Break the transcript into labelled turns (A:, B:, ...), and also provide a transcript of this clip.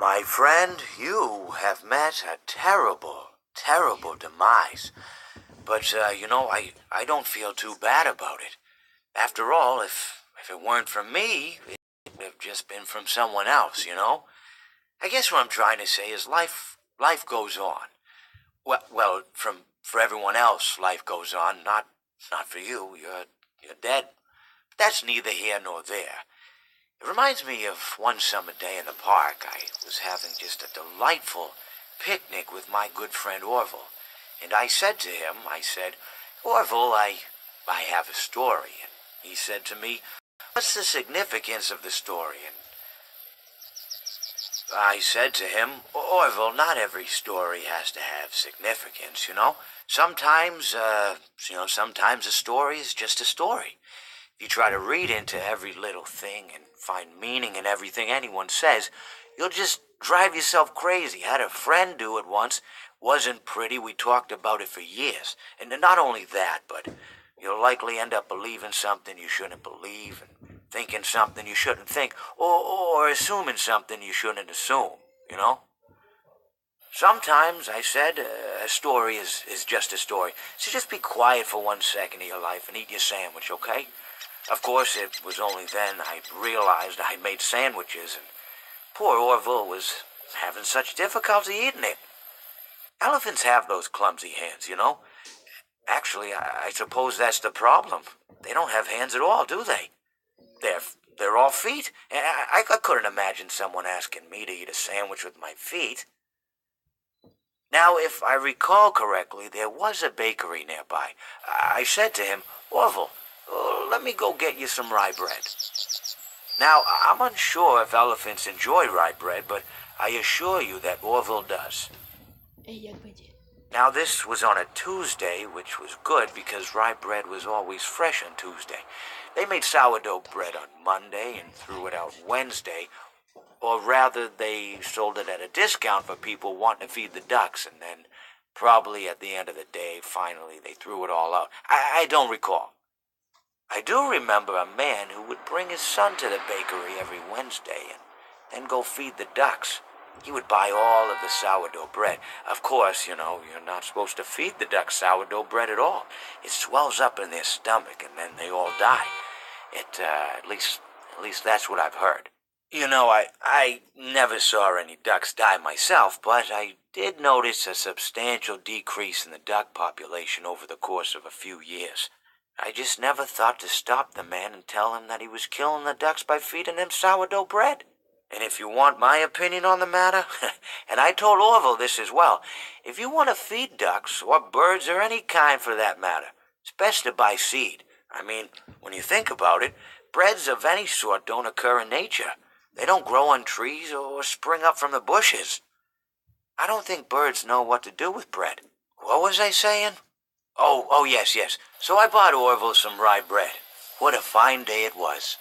A: My friend, you have met a terrible, terrible demise. But, I don't feel too bad about it. After all, if it weren't from me, it would have just been from someone else, you know? I guess what I'm trying to say is life goes on. Well, for everyone else, life goes on, not for you. You're dead. But that's neither here nor there. It reminds me of one summer day in the park. I was having just a delightful picnic with my good friend Orville. And I said to him, Orville, I have a story. And he said to me, what's the significance of the story? And I said to him, Orville, not every story has to have significance, you know? Sometimes a story is just a story. If you try to read into every little thing and find meaning in everything anyone says, you'll just drive yourself crazy. Had a friend do it once. Wasn't pretty. We talked about it for years. And not only that, but you'll likely end up believing something you shouldn't believe and thinking something you shouldn't think or assuming something you shouldn't assume, you know? Sometimes, I said, a story is just a story. So just be quiet for 1 second of your life and eat your sandwich, okay? Of course, it was only then I realized I made sandwiches, and poor Orville was having such difficulty eating it. Elephants have those clumsy hands, you know? Actually, I suppose that's the problem. They don't have hands at all, do they? They're all feet. I couldn't imagine someone asking me to eat a sandwich with my feet. Now, if I recall correctly, there was a bakery nearby. I said to him, Orville, let me go get you some rye bread. Now, I'm unsure if elephants enjoy rye bread, but I assure you that Orville does. Now, this was on a Tuesday, which was good because rye bread was always fresh on Tuesday. They made sourdough bread on Monday and threw it out Wednesday, or rather, they sold it at a discount for people wanting to feed the ducks, and then probably at the end of the day, finally, they threw it all out. I don't recall. I do remember a man who would bring his son to the bakery every Wednesday and then go feed the ducks. He would buy all of the sourdough bread. Of course, you're not supposed to feed the ducks sourdough bread at all. It swells up in their stomach and then they all die. At least that's what I've heard. I never saw any ducks die myself, but I did notice a substantial decrease in the duck population over the course of a few years. I just never thought to stop the man and tell him that he was killing the ducks by feeding them sourdough bread. And if you want my opinion on the matter, and I told Orville this as well, if you want to feed ducks, or birds, or any kind for that matter, it's best to buy seed. I mean, when you think about it, breads of any sort don't occur in nature. They don't grow on trees or spring up from the bushes. I don't think birds know what to do with bread. What was I saying? Oh, yes. So I bought Orville some rye bread. What a fine day it was.